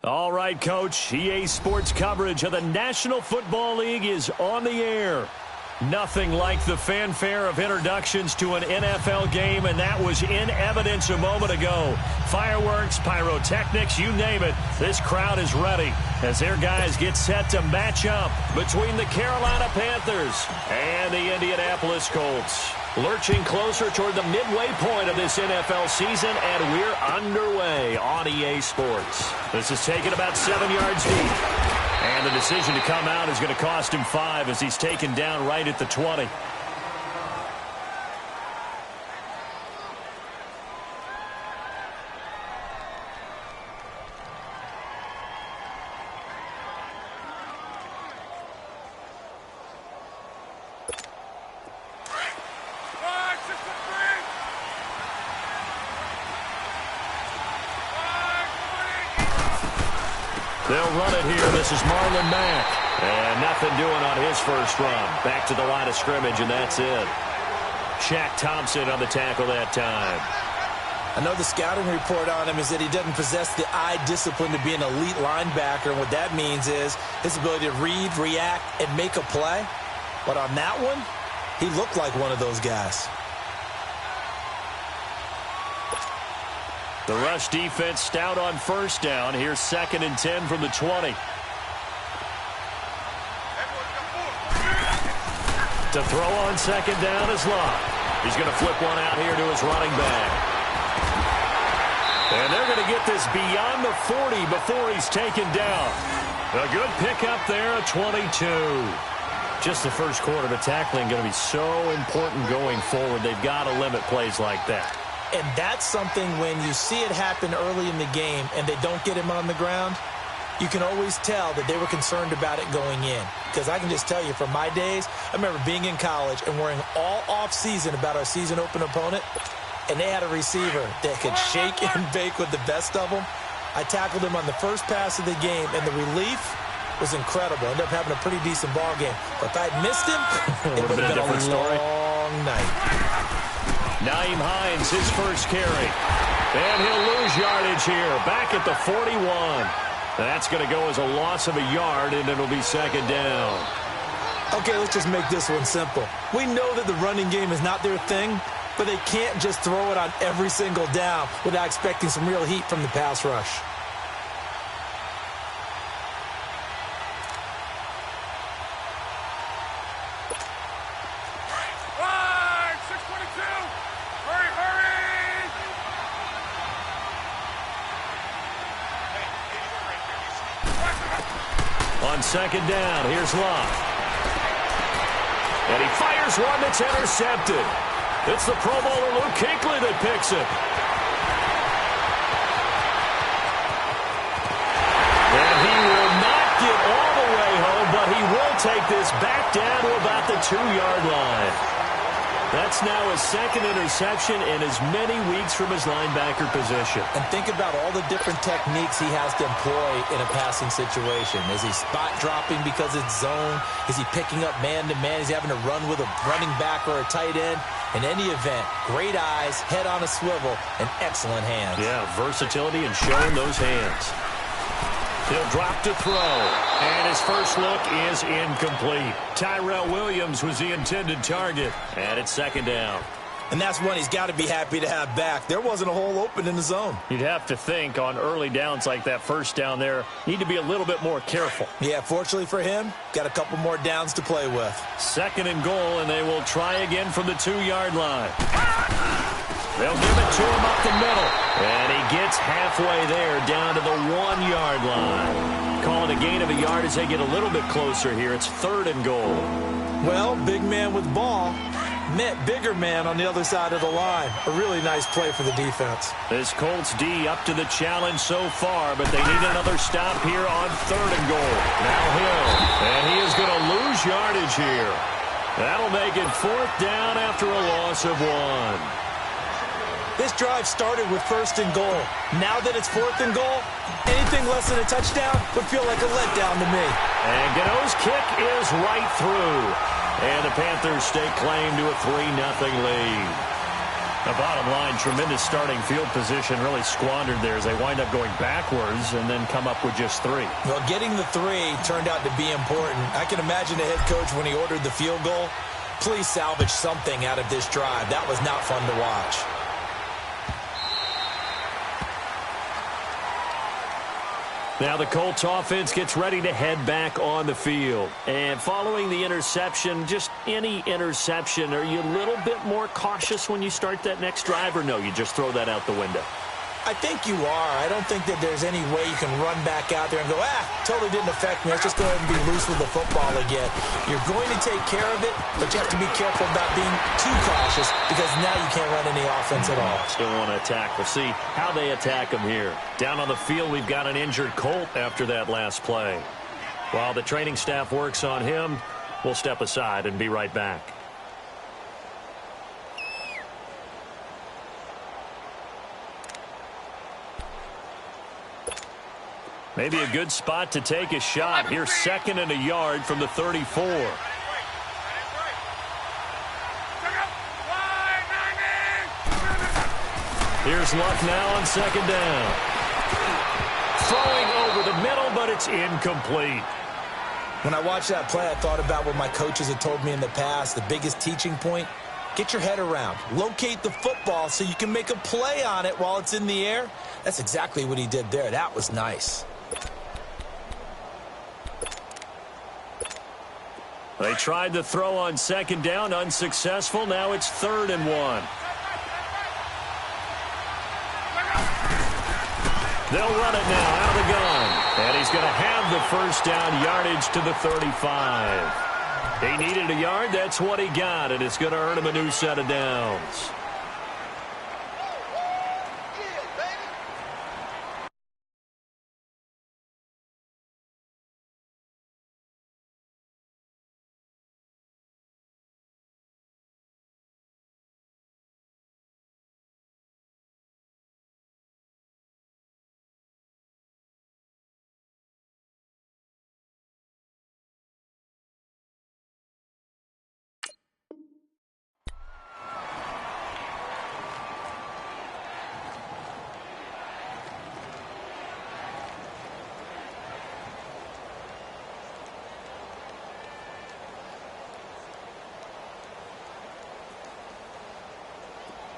All right, Coach. EA Sports coverage of the National Football League is on the air. Nothing like the fanfare of introductions to an NFL game, and that was in evidence a moment ago. Fireworks, pyrotechnics, you name it. This crowd is ready as their guys get set to match up between the Carolina Panthers and the Indianapolis Colts. Lurching closer toward the midway point of this NFL season, and we're underway on EA Sports. This is taken about 7 yards deep. And the decision to come out is going to cost him 5 as he's taken down right at the 20. They'll run it here. This is Marlon Mack. And nothing doing on his first run. Back to the line of scrimmage, and that's it. Shaq Thompson on the tackle that time. I know the scouting report on him is that he doesn't possess the eye discipline to be an elite linebacker. And what that means is his ability to read, react, and make a play. But on that one, he looked like one of those guys. The rush defense stout on first down. Here's 2nd and 10 from the 20. To throw on 2nd down is Locke. He's going to flip one out here to his running back. And they're going to get this beyond the 40 before he's taken down. A good pickup there, a 22. Just the first quarter, but tackling going to be so important going forward. They've got to limit plays like that. And that's something when you see it happen early in the game and they don't get him on the ground, you can always tell that they were concerned about it going in. Because I can just tell you from my days, I remember being in college and worrying all off-season about our season open opponent, and they had a receiver that could shake and bake with the best of them. I tackled him on the first pass of the game, and the relief was incredible. Ended up having a pretty decent ball game. But if I'd missed him, it would have been a long night. Nyheim Hines, his first carry. And he'll lose yardage here. Back at the 41. That's going to go as a loss of a yard, and it'll be 2nd down. Okay, let's just make this one simple. We know that the running game is not their thing, but they can't just throw it on every single down without expecting some real heat from the pass rush. On 2nd down, here's Locke. And he fires one that's intercepted. It's the Pro Bowler Luke Kuechly that picks it. And he will not get all the way home, but he will take this back down to about the 2-yard line. That's now his 2nd interception in as many weeks from his linebacker position. And think about all the different techniques he has to employ in a passing situation. Is he spot dropping because it's zone? Is he picking up man-to-man? Is he having to run with a running back or a tight end? In any event, great eyes, head on a swivel, and excellent hands. Yeah, versatility and showing those hands. He'll drop to throw, and his first look is incomplete. Tyrell Williams was the intended target, and it's 2nd down. And that's one he's got to be happy to have back. There wasn't a hole open in the zone. You'd have to think on early downs like that first down there, need to be a little bit more careful. Yeah, fortunately for him, got a couple more downs to play with. 2nd and goal, and they will try again from the 2-yard line. They'll give it to him up the middle. And he gets halfway there down to the 1-yard line. Calling a gain of a yard as they get a little bit closer here. It's 3rd and goal. Well, big man with ball met bigger man on the other side of the line. A really nice play for the defense. This Colts D up to the challenge so far, but they need another stop here on 3rd and goal. Now Hill. And he is going to lose yardage here. That'll make it 4th down after a loss of 1. This drive started with 1st and goal. Now that it's 4th and goal, anything less than a touchdown would feel like a letdown to me. And Gano's kick is right through. And the Panthers stake claim to a 3-0 lead. The bottom line, tremendous starting field position, really squandered there as they wind up going backwards and then come up with just 3. Well, getting the 3 turned out to be important. I can imagine the head coach when he ordered the field goal. Please salvage something out of this drive. That was not fun to watch. Now the Colts offense gets ready to head back on the field. And following the interception, just any interception, are you a little bit more cautious when you start that next drive, or no, you just throw that out the window? I think you are. I don't think that there's any way you can run back out there and go, totally didn't affect me. Let's just go ahead and be loose with the football again. You're going to take care of it, but you have to be careful about being too cautious because now you can't run any offense at all. Still want to attack. We'll see how they attack them here. Down on the field, we've got an injured Colt after that last play. While the training staff works on him, we'll step aside and be right back. Maybe a good spot to take a shot. Here's 2nd and a yard from the 34. Here's Luck now on 2nd down. Throwing over the middle, but it's incomplete. When I watched that play, I thought about what my coaches had told me in the past. The biggest teaching point, get your head around. Locate the football so you can make a play on it while it's in the air. That's exactly what he did there. That was nice. They tried to throw on 2nd down, unsuccessful. Now it's 3rd and 1. They'll run it now out of the gun. And he's going to have the 1st down yardage to the 35. He needed a yard. That's what he got, and it's going to earn him a new set of downs.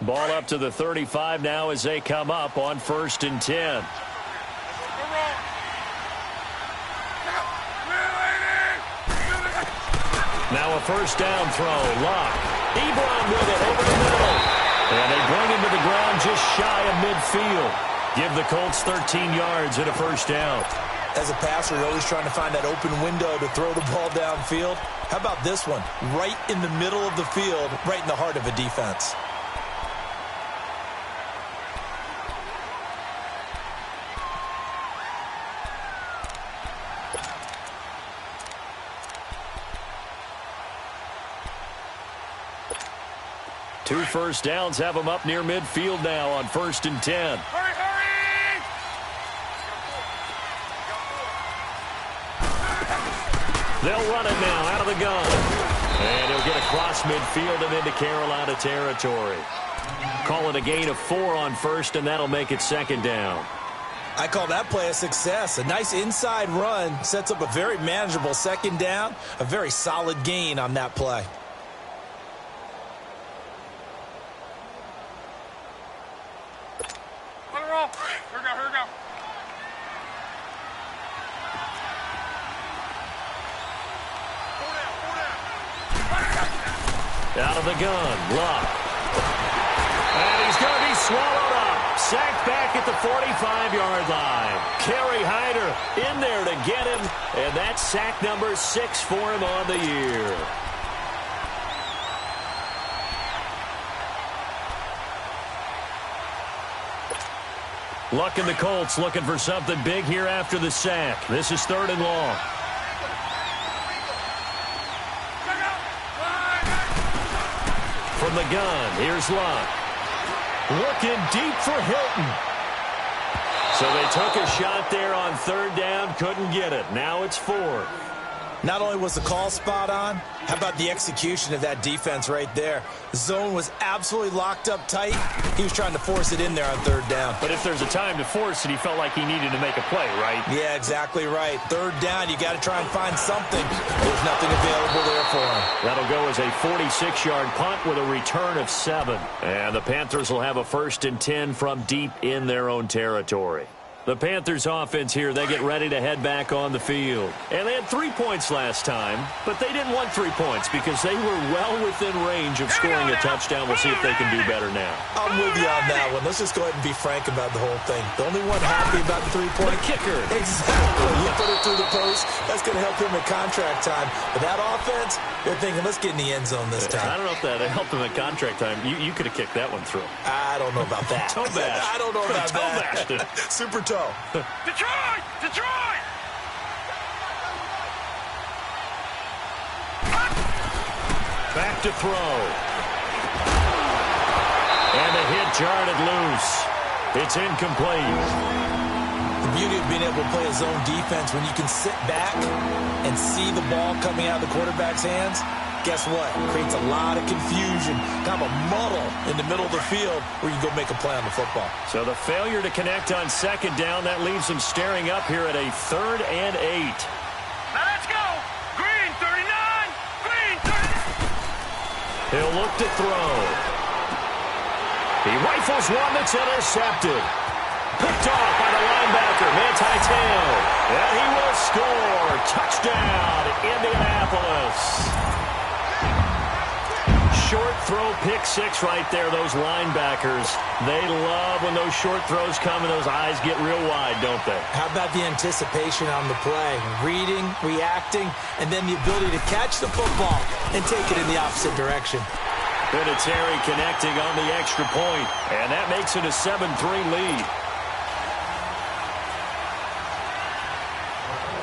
Ball up to the 35 now as they come up on 1st and 10. Now a 1st down throw. Luck. Ebron with it over the middle. And they bring him to the ground just shy of midfield. Give the Colts 13 yards and a 1st down. As a passer, you're always trying to find that open window to throw the ball downfield. How about this one? Right in the middle of the field, right in the heart of a defense. Two 1st downs have them up near midfield now on 1st and 10. Hurry, hurry! They'll run it now out of the gun. And he'll get across midfield and into Carolina territory. Call it a gain of 4 on 1st, and that'll make it 2nd down. I call that play a success. A nice inside run sets up a very manageable 2nd down. A very solid gain on that play. Here we go. Out of the gun, Luck. And he's going to be swallowed up. Sacked back at the 45-yard line. Kerry Hyder in there to get him. And that's sack number 6 for him on the year. Luck and the Colts looking for something big here after the sack. This is 3rd and long. From the gun, here's Luck. Looking deep for Hilton. So they took a shot there on 3rd down, couldn't get it. Now it's 4th. Not only was the call spot on, how about the execution of that defense right there? The zone was absolutely locked up tight. He was trying to force it in there on third down. But if there's a time to force it, he felt like he needed to make a play, right? Yeah, exactly right. Third down, you got to try and find something. There's nothing available there for him. That'll go as a 46-yard punt with a return of 7. And the Panthers will have a 1st and 10 from deep in their own territory. The Panthers offense here, they get ready to head back on the field. And they had 3 points last time, but they didn't want 3 points because they were well within range of scoring a touchdown. We'll see if they can do better now. I'm with you on that one. Let's just go ahead and be frank about the whole thing. The only one happy about the 3-point kicker. Exactly. You put it through the post. That's going to help him in contract time. But that offense, they're thinking, let's get in the end zone this time. I don't know if that helped him at contract time. You could have kicked that one through. I don't know about that. Toe bash. I don't know about that. Super toe. Detroit! Detroit! Back to throw. And the hit jarred it loose. It's incomplete. The beauty of being able to play a zone defense when you can sit back and see the ball coming out of the quarterback's hands, guess what? It creates a lot of confusion, kind of a muddle in the middle of the field where you go make a play on the football. So the failure to connect on 2nd down, that leaves them staring up here at a 3rd and 8. Now let's go! Green, 39! Green, 39! He'll look to throw. He rifles one that's intercepted. Picked off by the linebacker, Manti Te'o. And he will score. Touchdown, Indianapolis. Short throw, pick 6 right there, those linebackers. They love when those short throws come and those eyes get real wide, don't they? How about the anticipation on the play? Reading, reacting, and then the ability to catch the football and take it in the opposite direction. Vinatieri connecting on the extra point, and that makes it a 7-3 lead.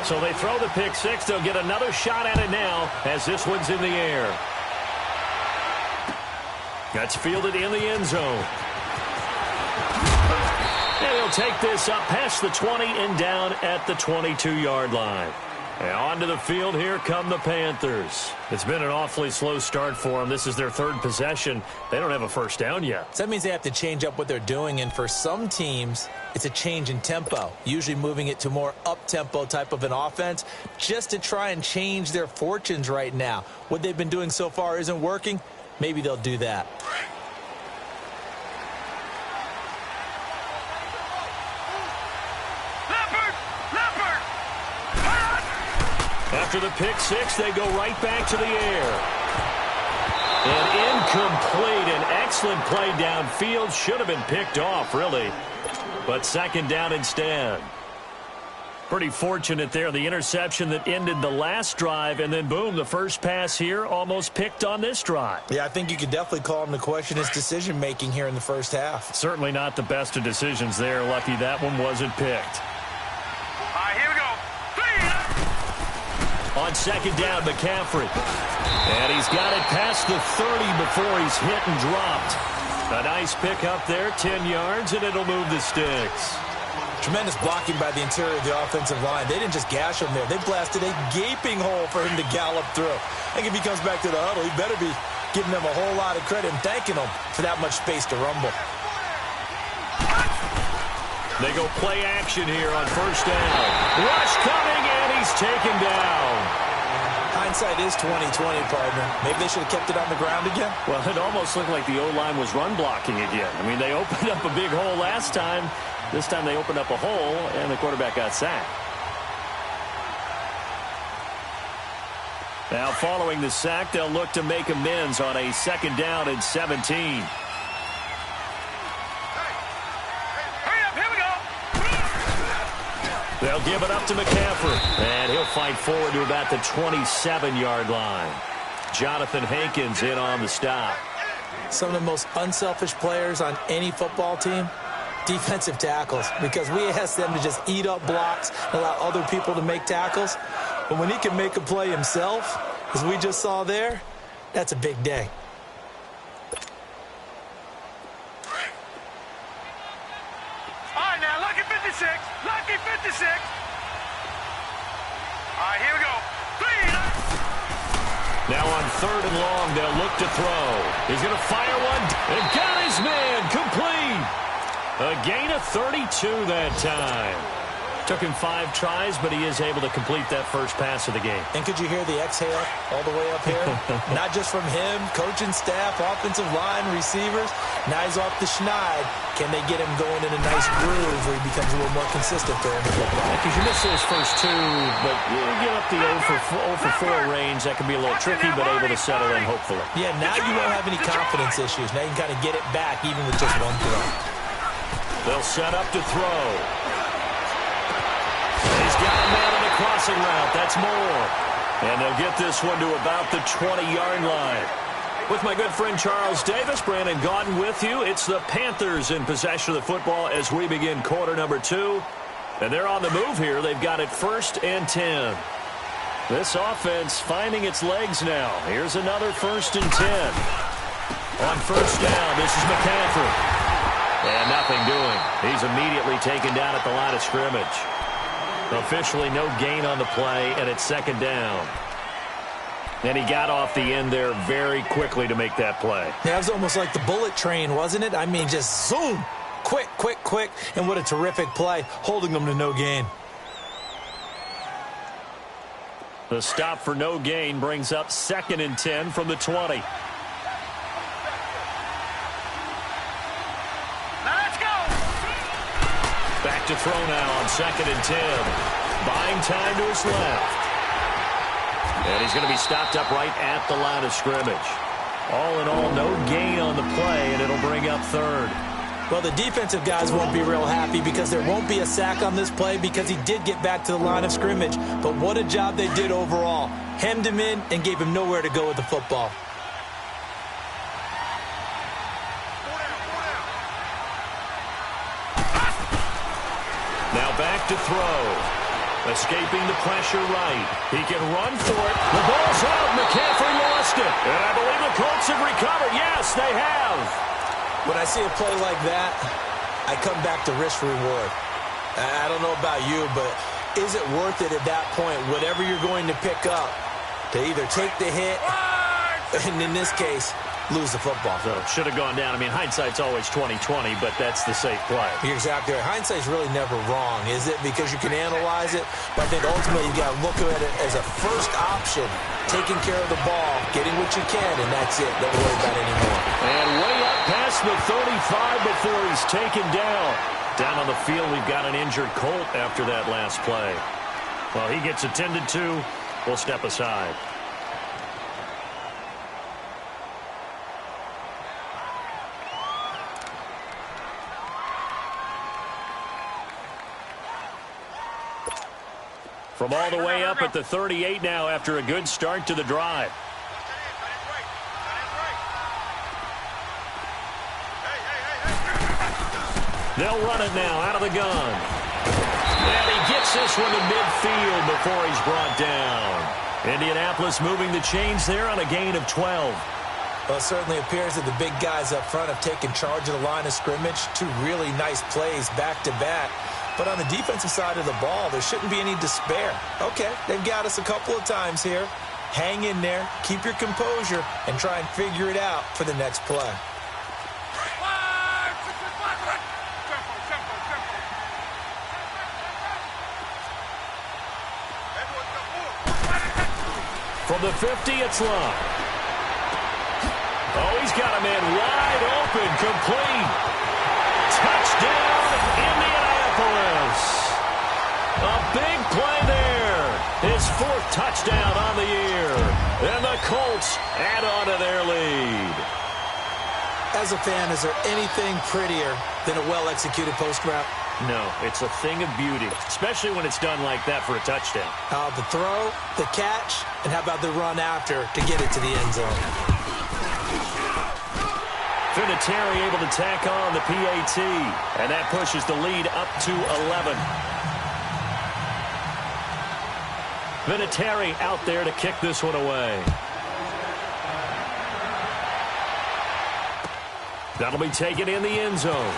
So they throw the pick 6. They'll get another shot at it now as this one's in the air. That's fielded in the end zone. And he'll take this up past the 20 and down at the 22-yard line. And onto the field, here come the Panthers. It's been an awfully slow start for them. This is their 3rd possession. They don't have a 1st down yet. So that means they have to change up what they're doing, and for some teams, it's a change in tempo, usually moving it to more up-tempo type of an offense just to try and change their fortunes right now. What they've been doing so far isn't working. Maybe they'll do that. After the pick 6, they go right back to the air. And incomplete. An excellent play downfield. Should have been picked off, really. But 2nd down instead. Pretty fortunate there. The interception that ended the last drive, and then, boom, the first pass here almost picked on this drive. Yeah, I think you could definitely call him to question his decision-making here in the first half. Certainly not the best of decisions there. Lucky that one wasn't picked. All right, here we go. On 2nd down, McCaffrey. And he's got it past the 30 before he's hit and dropped. A nice pick up there, 10 yards, and it'll move the sticks. Tremendous blocking by the interior of the offensive line. They didn't just gash him there. They blasted a gaping hole for him to gallop through. I think if he comes back to the huddle, he better be giving them a whole lot of credit and thanking them for that much space to rumble. They go play action here on 1st down. Rush coming, and he's taken down. Hindsight is 20/20, partner. Maybe they should have kept it on the ground again. Well, it almost looked like the O-line was run blocking again. I mean, they opened up a big hole last time. This time they opened up a hole, and the quarterback got sacked. Now, following the sack, they'll look to make amends on a 2nd down and 17. They'll give it up to McCaffrey, and he'll fight forward to about the 27-yard line. Jonathan Hankins in on the stop. Some of the most unselfish players on any football team, defensive tackles, because we ask them to just eat up blocks and allow other people to make tackles. But when he can make a play himself, as we just saw there, that's a big day. All right, now, lucky 56. Lucky 56. All right, here we go. 3. long. They'll look to throw. He's going to fire one. And got his man complete. A gain of 32 that time. Took him 5 tries, but he is able to complete that first pass of the game. And could you hear the exhale all the way up here? Not just from him, coaching staff, offensive line, receivers. Now he's off the schneid. Can they get him going in a nice groove where he becomes a little more consistent throwing the football? Because you miss those first 2, but you get up the 0 for 4 range. That can be a little tricky, but able to settle in, hopefully. Yeah, now you won't have any confidence issues. Now you can kind of get it back even with just one throw. They'll set up to throw. He's got a man on the crossing route. That's more. And they'll get this one to about the 20-yard line. With my good friend Charles Davis, Brandon Gaudin with you. It's the Panthers in possession of the football as we begin quarter number 2. And they're on the move here. They've got it 1st and 10. This offense finding its legs now. Here's another 1st and 10. On 1st down, this is McCaffrey. And nothing doing. He's immediately taken down at the line of scrimmage. Officially no gain on the play, and it's 2nd down. And he got off the end there very quickly to make that play. Yeah, it was almost like the bullet train, wasn't it? I mean, just zoom. Quick, quick, quick. And what a terrific play, holding them to no gain. The stop for no gain brings up 2nd and 10 from the 20. Back to throw now on 2nd and 10. Buying time to his left. And he's going to be stopped up right at the line of scrimmage. All in all, no gain on the play, and it'll bring up 3rd. Well, the defensive guys won't be real happy because there won't be a sack on this play because he did get back to the line of scrimmage. But what a job they did overall. Hemmed him in and gave him nowhere to go with the football. Now back to throw. Escaping the pressure right. He can run for it. The ball's out. McCaffrey lost it. And I believe the Colts have recovered. Yes, they have. When I see a play like that, I come back to risk reward. I don't know about you, but is it worth it at that point, whatever you're going to pick up, to either take the hit, and in this case, lose the football? So should have gone down. I mean, hindsight's always 20/20, but that's the safe play. You're exactly right. Hindsight's really never wrong, is it? Because you can analyze it, but I think ultimately you got to look at it as a first option, taking care of the ball, getting what you can, and that's it. Don't worry about it anymore. And way up past the 35 before he's taken down. Down on the field, we've got an injured Colt after that last play. Well, he gets attended to. We'll step aside. From all the way up at the 38 now after a good start to the drive. They'll run it now out of the gun. And he gets this one to midfield before he's brought down. Indianapolis moving the chains there on a gain of 12. Well, it certainly appears that the big guys up front have taken charge of the line of scrimmage. 2 really nice plays back-to-back. But on the defensive side of the ball, there shouldn't be any despair. Okay, they've got us a couple of times here. Hang in there, keep your composure, and try and figure it out for the next play. From the 50, it's Love. Oh, he's got a man wide open, complete. Touchdown, Indianapolis. A big play there. His 4th touchdown on the year. And the Colts add on to their lead. As a fan, is there anything prettier than a well-executed post route? No, it's a thing of beauty, especially when it's done like that for a touchdown. The throw, the catch, and how about the run after to get it to the end zone? Vinatieri able to tack on the PAT, and that pushes the lead up to 11. Vinatieri out there to kick this one away. That'll be taken in the end zone.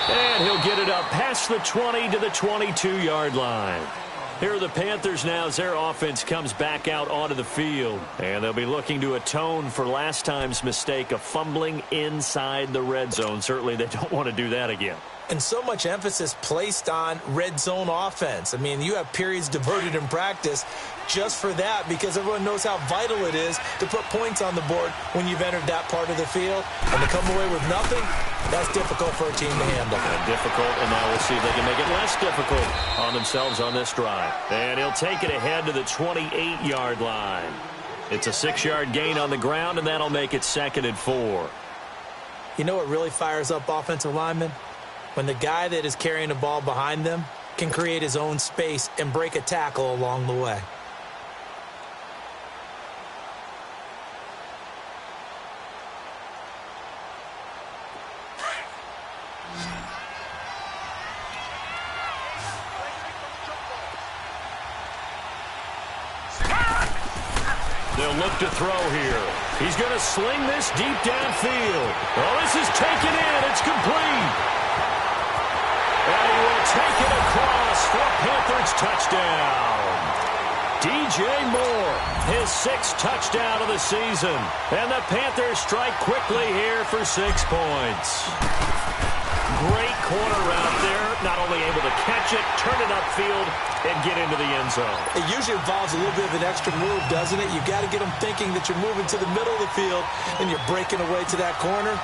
And he'll get it up past the 20 to the 22-yard line. Here are the Panthers now as their offense comes back out onto the field. And they'll be looking to atone for last time's mistake of fumbling inside the red zone. Certainly they don't want to do that again. And so much emphasis placed on red zone offense. I mean, you have periods diverted in practice just for that because everyone knows how vital it is to put points on the board when you've entered that part of the field. And to come away with nothing, that's difficult for a team to handle. Difficult, and now we'll see if they can make it less difficult on themselves on this drive. And he'll take it ahead to the 28-yard line. It's a 6-yard gain on the ground, and that'll make it 2nd and 4. You know what really fires up offensive linemen? When the guy that is carrying the ball behind them can create his own space and break a tackle along the way. They'll look to throw here. He's going to sling this deep downfield. Oh, this is taken in. It's complete. And he will take it across for a Panthers touchdown. DJ Moore, his 6th touchdown of the season. And the Panthers strike quickly here for 6 points. Great corner route there. Not only able to catch it, turn it upfield, and get into the end zone. It usually involves a little bit of an extra move, doesn't it? You've got to get them thinking that you're moving to the middle of the field and you're breaking away to that corner.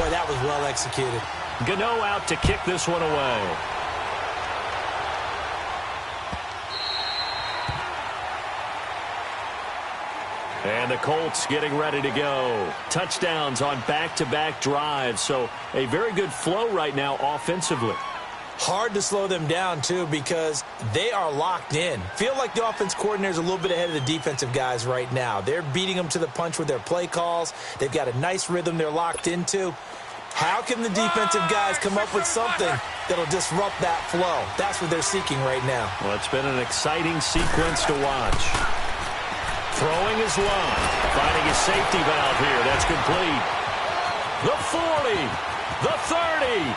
Boy, that was well executed. Gano out to kick this one away. And the Colts getting ready to go. Touchdowns on back-to-back drives, so a very good flow right now offensively. Hard to slow them down, too, because they are locked in. Feel like the offense coordinator is a little bit ahead of the defensive guys right now. They're beating them to the punch with their play calls. They've got a nice rhythm they're locked into. How can the defensive guys come up with something that'll disrupt that flow? That's what they're seeking right now. Well, it's been an exciting sequence to watch. Throwing his line, finding his safety valve here. That's complete. The 40, the 30,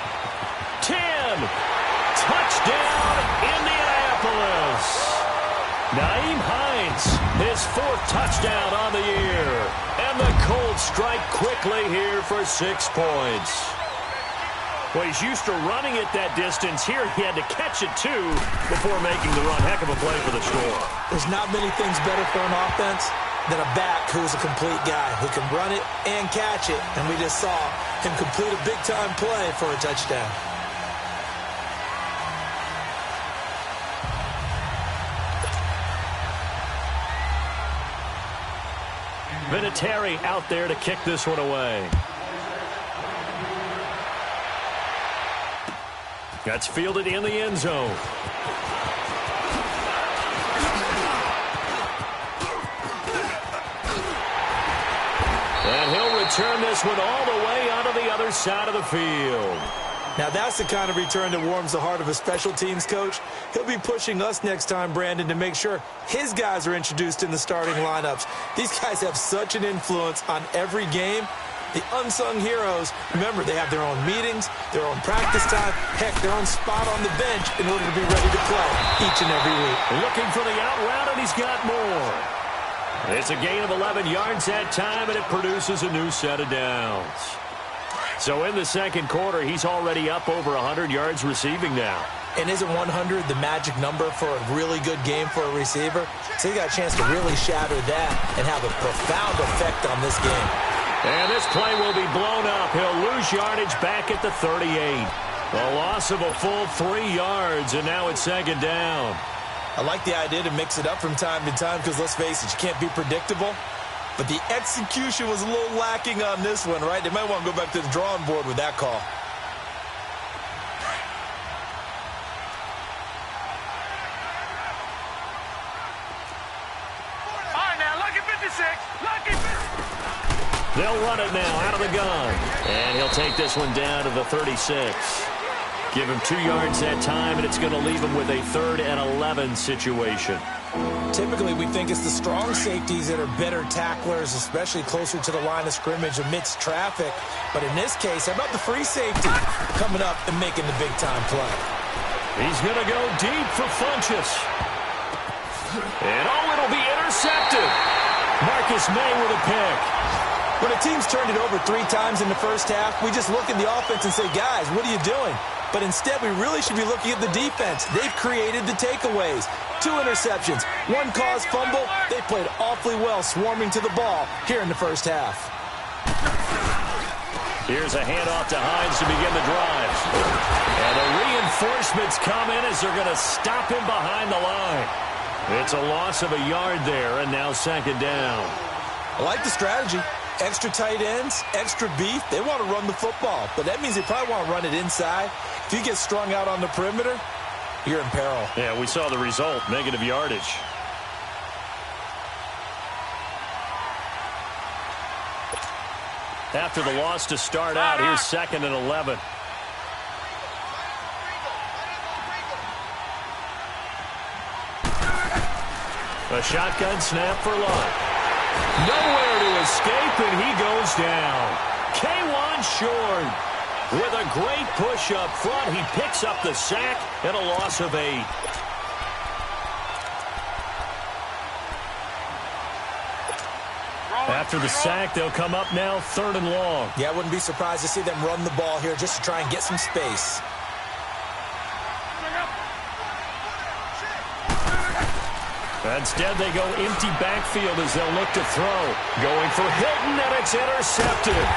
10. Touchdown, Indianapolis. Nyheim Hines, his 4th touchdown on the year. And the Colts strike quickly here for 6 points. Well, he's used to running it that distance. Here he had to catch it, too, before making the run. Heck of a play for the score. There's not many things better for an offense than a back who's a complete guy who can run it and catch it. And we just saw him complete a big-time play for a touchdown. Vinatieri out there to kick this one away. That's fielded in the end zone. And he'll return this one all the way onto the other side of the field. Now, that's the kind of return that warms the heart of a special teams coach. He'll be pushing us next time, Brandon, to make sure his guys are introduced in the starting lineups. These guys have such an influence on every game. The unsung heroes, remember, they have their own meetings, their own practice time, heck, their own spot on the bench in order to be ready to play each and every week. Looking for the out route, and he's got more. It's a gain of 11 yards that time, and it produces a new set of downs. So in the second quarter, he's already up over 100 yards receiving now. And isn't 100 the magic number for a really good game for a receiver? So he got a chance to really shatter that and have a profound effect on this game. And this play will be blown up. He'll lose yardage back at the 38. A loss of a full 3 yards, and now it's second down. I like the idea to mix it up from time to time because, let's face it, you can't be predictable. But the execution was a little lacking on this one, right? They might want to go back to the drawing board with that call. All right, now, lucky 56. Lucky 56. They'll run it now out of the gun. And he'll take this one down to the 36. Give him 2 yards that time, and it's going to leave him with a 3rd and 11 situation. Typically, we think it's the strong safeties that are better tacklers, especially closer to the line of scrimmage amidst traffic. But in this case, how about the free safety coming up and making the big-time play? He's going to go deep for Funchess. And, oh, it'll be intercepted. Marcus May with a pick. When a team's turned it over 3 times in the first half, we just look at the offense and say, guys, what are you doing? But instead, we really should be looking at the defense. They've created the takeaways. 2 interceptions, 1 caused fumble. They played awfully well swarming to the ball here in the first half. Here's a handoff to Hines to begin the drive. And the reinforcements come in as they're going to stop him behind the line. It's a loss of a yard there, and now 2nd down. I like the strategy. Extra tight ends, extra beef. They want to run the football, but that means they probably want to run it inside. If you get strung out on the perimeter, you're in peril. Yeah, we saw the result, negative yardage. After the loss to start out, here's 2nd and 11. A shotgun snap for Lott. Nowhere to escape, and he goes down. K1 short. With a great push up front, he picks up the sack and a loss of 8. After the sack, they'll come up now 3rd and long. Yeah, I wouldn't be surprised to see them run the ball here just to try and get some space. Instead, they go empty backfield as they'll look to throw. Going for Hilton, and it's intercepted.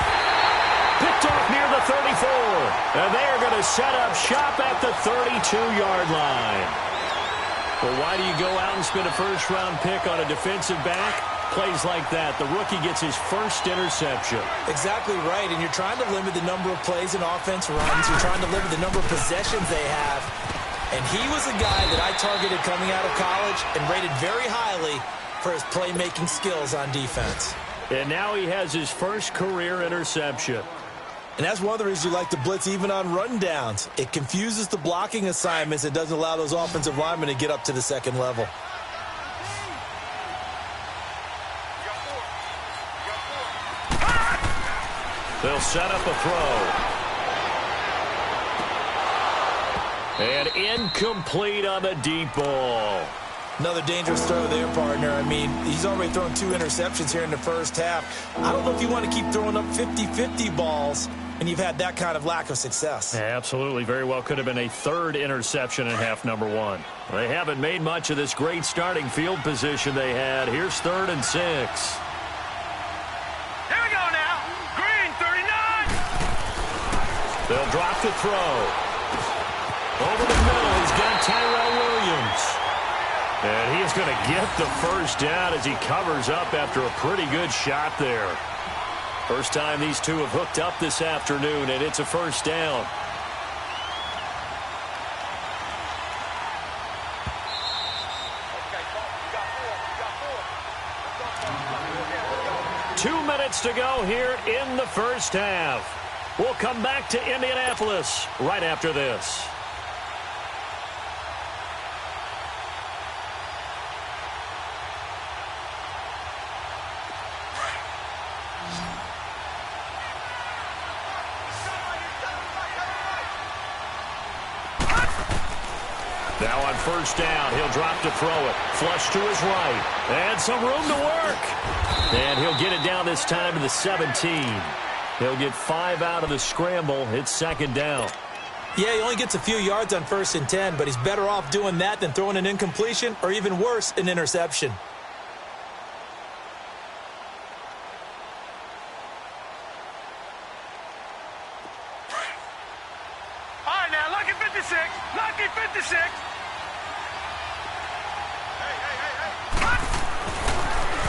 Picked off near the 34. And they are going to set up shop at the 32-yard line. Well, why do you go out and spend a first-round pick on a defensive back? Plays like that. The rookie gets his first interception. Exactly right, and you're trying to limit the number of plays and offense runs. You're trying to limit the number of possessions they have. And he was a guy that I targeted coming out of college and rated very highly for his playmaking skills on defense. And now he has his first career interception. And that's one of the reasons you like to blitz even on rundowns. It confuses the blocking assignments and doesn't allow those offensive linemen to get up to the second level. They'll set up a throw. And incomplete on the deep ball. Another dangerous throw there, partner. I mean, he's already thrown 2 interceptions here in the first half. I don't know if you want to keep throwing up 50-50 balls, and you've had that kind of lack of success. Yeah, absolutely. Very well could have been a 3rd interception in half number 1. They haven't made much of this great starting field position they had. Here's 3rd and 6. Here we go now. Green, 39. They'll drop the throw. Over the middle, he's got Tyrell Williams. And he is going to get the first down as he covers up after a pretty good shot there. First time these two have hooked up this afternoon, and it's a first down. Okay, 2 minutes to go here in the first half. We'll come back to Indianapolis right after this. Now on first down, he'll drop to throw it. Flush to his right. And some room to work. And he'll get it down this time to the 17. He'll get 5 out of the scramble. It's 2nd down. Yeah, he only gets a few yards on 1st and 10, but he's better off doing that than throwing an incompletion or even worse, an interception. All right, now, lucky 56. Lucky 56.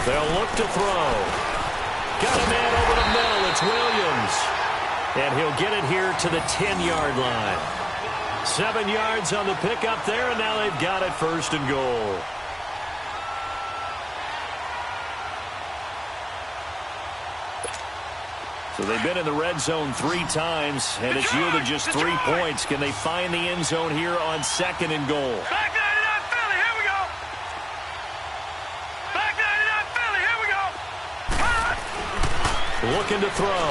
They'll look to throw. Got a man over the middle. It's Williams. And he'll get it here to the 10-yard line. 7 yards on the pickup there, and now they've got it 1st and goal. So they've been in the red zone 3 times, and it's yielded just 3 points. Can they find the end zone here on 2nd and goal? Back 99 Philly, here we go. Back 99 Philly, here we go. Looking to throw.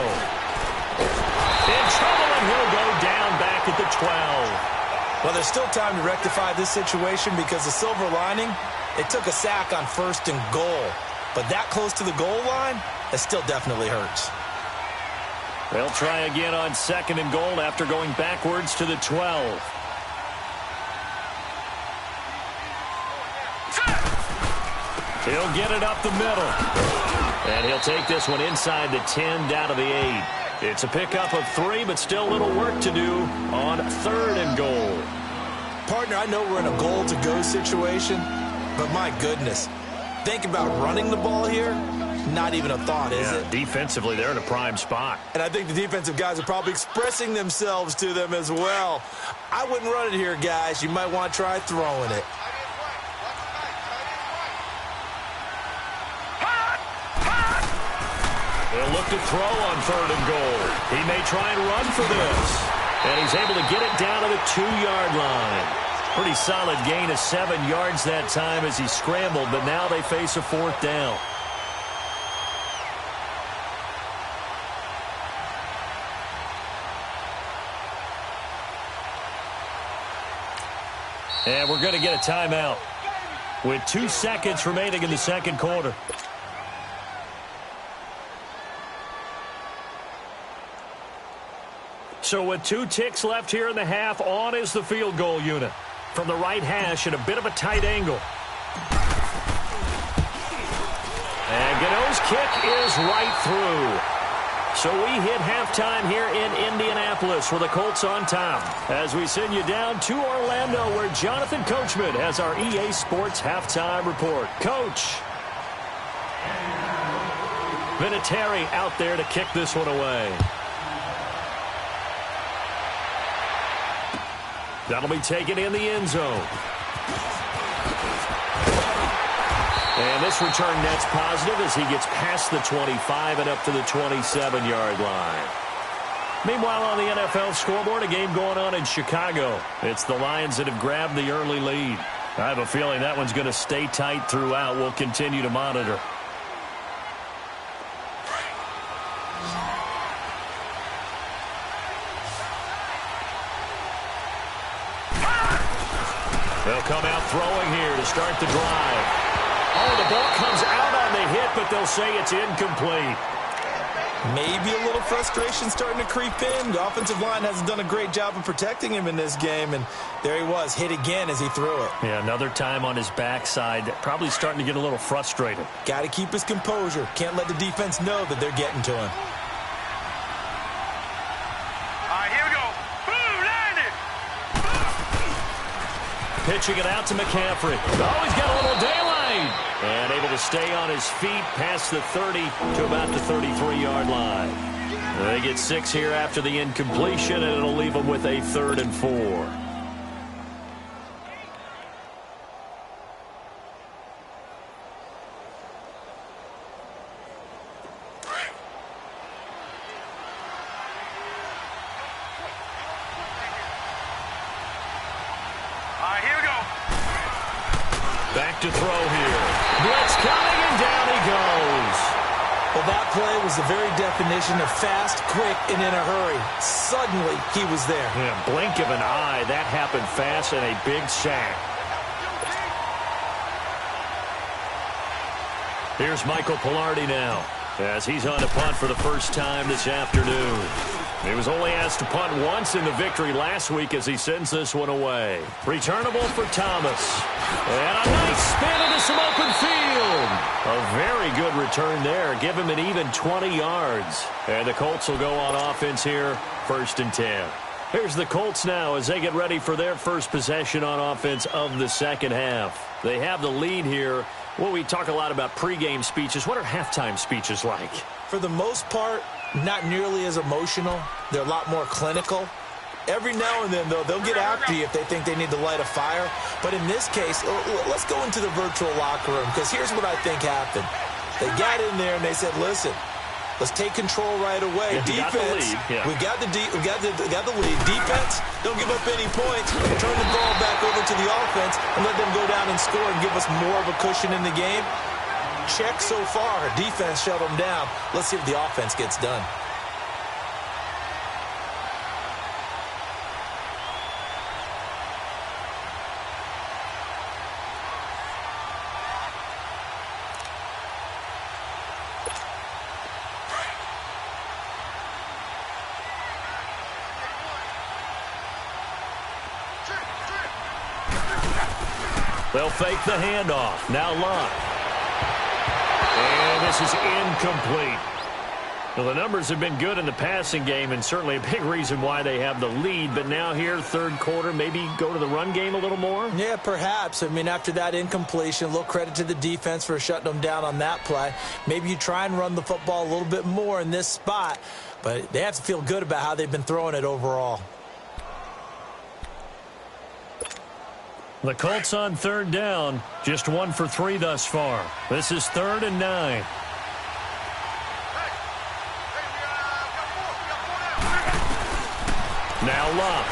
In trouble, and he'll go down back at the 12. Well, there's still time to rectify this situation because the silver lining, It took a sack on 1st and goal. But that close to the goal line, it still definitely hurts. They'll try again on 2nd and goal after going backwards to the 12. He'll get it up the middle. And he'll take this one inside the 10 down to the 8. It's a pickup of 3, but still a little work to do on 3rd and goal. Partner, I know we're in a goal-to-go situation, but my goodness. Think about running the ball here. Not even a thought, is it? Defensively, they're in a prime spot. And I think the defensive guys are probably expressing themselves to them as well. I wouldn't run it here, guys. You might want to try throwing it. They'll look to throw on 3rd and goal. He may try and run for this. And he's able to get it down to the 2-yard line. Pretty solid gain of 7 yards that time as he scrambled, but now they face a 4th down. And we're going to get a timeout with 2 seconds remaining in the 2nd quarter. So with 2 ticks left here in the half, on is the field goal unit. From the right hash at a bit of a tight angle. And Gano's kick is right through. So we hit halftime here in Indianapolis with the Colts on top. As we send you down to Orlando where Jonathan Coachman has our EA Sports halftime report. Coach. Vinatieri out there to kick this one away. That'll be taken in the end zone. And this return net's positive as he gets past the 25 and up to the 27-yard line. Meanwhile, on the NFL scoreboard, a game going on in Chicago. It's the Lions that have grabbed the early lead. I have a feeling that one's going to stay tight throughout. We'll continue to monitor. They'll come out throwing here to start the drive. Oh, the ball comes out on the hit, but they'll say it's incomplete. Maybe a little frustration starting to creep in. The offensive line hasn't done a great job of protecting him in this game, and there he was, hit again as he threw it. Yeah, another time on his backside, probably starting to get a little frustrated. Got to keep his composure. Can't let the defense know that they're getting to him. Here we go. Boom, landed. Pitching it out to McCaffrey. Oh, he's got a little daylight. And able to stay on his feet past the 30 to about the 33-yard line. They get 6 here after the incompletion, and it'll leave them with a 3rd and 4. Here we go. Back to throw here. Blitz coming, and down he goes. Well, that play was the very definition of fast, quick, and in a hurry. Suddenly, he was there. Yeah, blink of an eye. That happened fast and a big sack. Here's Michael Pilardi now as he's on to punt for the first time this afternoon. He was only asked to punt once in the victory last week as he sends this one away. Returnable for Thomas. And a nice spin into some open field. A very good return there. Give him an even 20 yards. And the Colts will go on offense here, 1st and 10. Here's the Colts now as they get ready for their first possession on offense of the second half. They have the lead here. Well, we talk a lot about pregame speeches. What are halftime speeches like? For the most part, not nearly as emotional. They're a lot more clinical. Every now and then, though, they'll get after you if they think they need to light a fire. But in this case, let's go into the virtual locker room, because here's what I think happened. They got in there and they said, listen, let's take control right away. Defense, we got the lead. Defense, don't give up any points. Turn the ball back over to the offense and let them go down and score and give us more of a cushion in the game. Check so far. Defense shut them down. Let's see if the offense gets done. They'll fake the handoff. Now Love. And this is incomplete. Well, the numbers have been good in the passing game and certainly a big reason why they have the lead. But now here, third quarter, maybe go to the run game a little more? Yeah, perhaps. I mean, after that incompletion, a little credit to the defense for shutting them down on that play. Maybe you try and run the football a little bit more in this spot. But they have to feel good about how they've been throwing it overall. The Colts on third down. Just 1 for 3 thus far. This is 3rd and 9. Now Love.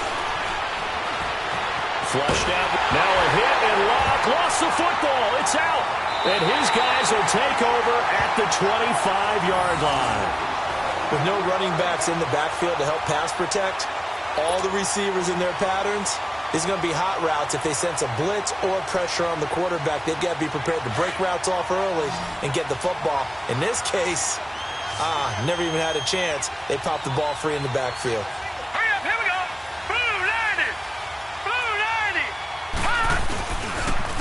Flushed out. Now a hit, and Love lost the football. It's out. And his guys will take over at the 25-yard line. With no running backs in the backfield to help pass protect, all the receivers in their patterns, it's going to be hot routes. If they sense a blitz or pressure on the quarterback, they've got to be prepared to break routes off early and get the football. In this case, never even had a chance. They popped the ball free in the backfield. Hurry up, here we go. Blue 90. Blue 90.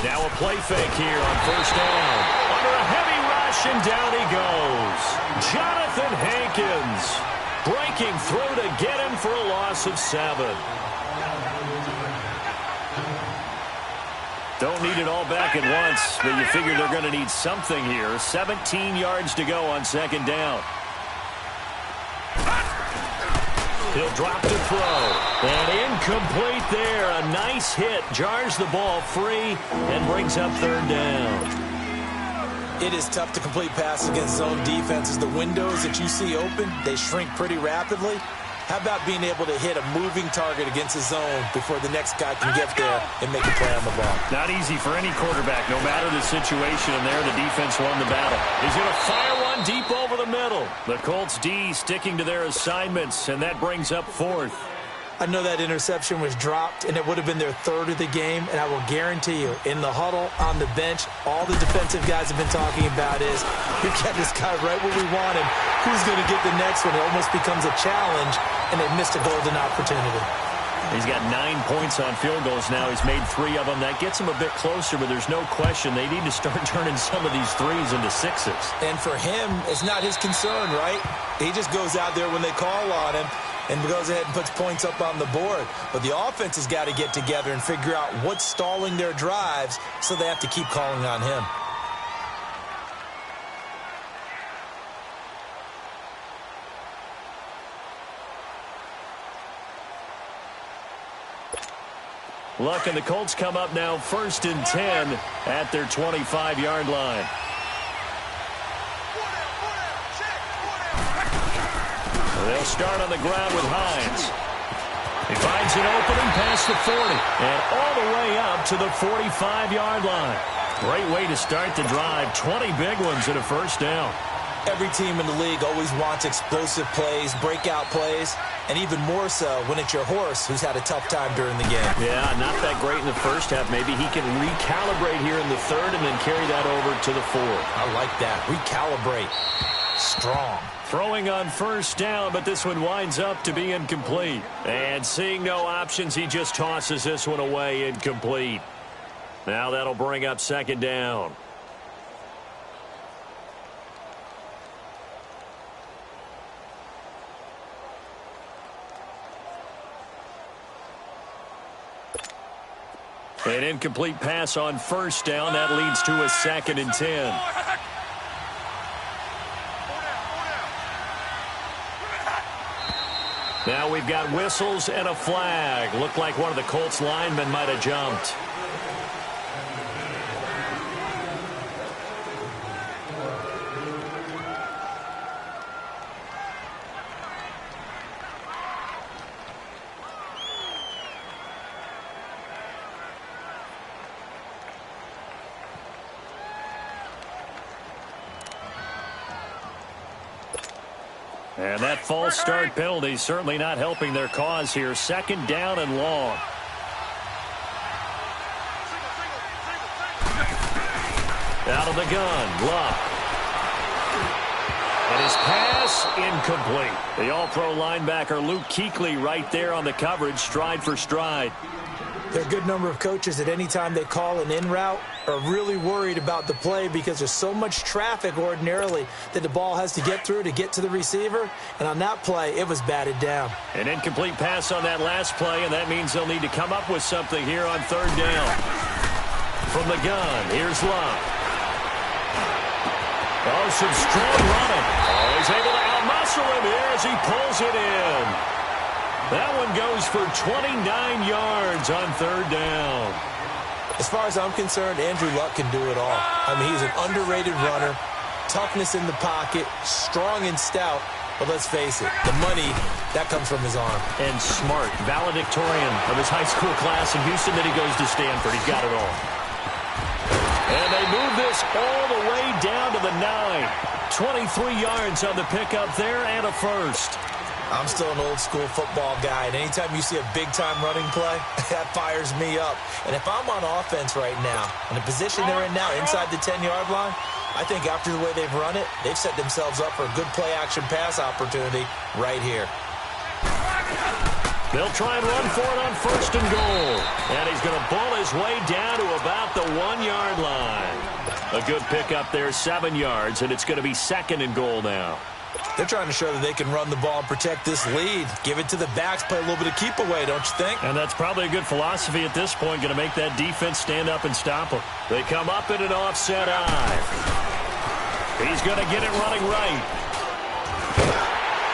Now a play fake here on first down. Under a heavy rush, and down he goes. Jonathan Hankins breaking through to get him for a loss of 7. Don't need it all back at once, but you figure they're going to need something here. 17 yards to go on second down. He'll drop to throw. And incomplete there. A nice hit. Jars the ball free and brings up third down. It is tough to complete passes against zone defenses. The windows that you see open, they shrink pretty rapidly. How about being able to hit a moving target against a zone before the next guy can get there and make a play on the ball? Not easy for any quarterback, no matter the situation. And there, the defense won the battle. He's going to fire one deep over the middle. The Colts D sticking to their assignments, and that brings up 4th. I know that interception was dropped, and it would have been their 3rd of the game, and I will guarantee you, in the huddle, on the bench, all the defensive guys have been talking about is, we got this guy right where we want him. Who's going to get the next one? It almost becomes a challenge, and they've missed a golden opportunity. He's got 9 points on field goals now. He's made 3 of them. That gets him a bit closer, but there's no question they need to start turning some of these 3s into 6s. And for him, it's not his concern, right? He just goes out there when they call on him and goes ahead and puts points up on the board. But the offense has got to get together and figure out what's stalling their drives, so they have to keep calling on him. Luck and the Colts come up now 1st and 10 at their 25-yard line. They'll start on the ground with Hines. He finds an opening past the 40 and all the way up to the 45-yard line. Great way to start the drive. 20 big ones and a first down. Every team in the league always wants explosive plays, breakout plays, and even more so when it's your horse who's had a tough time during the game. Yeah, not that great in the first half. Maybe he can recalibrate here in the 3rd and then carry that over to the 4th. I like that. Recalibrate. Strong. Throwing on first down, but this one winds up to be incomplete. And seeing no options, he just tosses this one away, incomplete. Now that'll bring up second down. An incomplete pass on first down. That leads to a 2nd and 10. Now we've got whistles and a flag. Looked like one of the Colts linemen might have jumped. And that false start penalty certainly not helping their cause here. 2nd down and long. Out of the gun, Love. And his pass incomplete. The all-pro linebacker Luke Kuechly right there on the coverage, stride for stride. There are a good number of coaches that any time they call an in route are really worried about the play because there's so much traffic ordinarily that the ball has to get through to get to the receiver. And on that play, it was batted down. An incomplete pass on that last play, and that means they'll need to come up with something here on third down. From the gun, here's Love. Oh, some strong running. Oh, he's able to outmuscle him here as he pulls it in. That one goes for 29 yards on third down. As far as I'm concerned, Andrew Luck can do it all. I mean, he's an underrated runner, toughness in the pocket, strong and stout. But let's face it, the money, that comes from his arm. And smart, valedictorian of his high school class in Houston, then he goes to Stanford. He's got it all. And they move this all the way down to the 9. 23 yards on the pickup there and a first. I'm still an old-school football guy, and anytime you see a big-time running play, that fires me up. And if I'm on offense right now, in the position they're in now, inside the 10-yard line, I think after the way they've run it, they've set themselves up for a good play-action pass opportunity right here. They'll try and run for it on first and goal. And he's going to bull his way down to about the 1-yard line. A good pickup there, 7 yards, and it's going to be second and goal now. They're trying to show that they can run the ball and protect this lead. Give it to the backs, play a little bit of keep away, don't you think? And that's probably a good philosophy at this point, going to make that defense stand up and stop them. They come up in an offset eye. He's going to get it running right.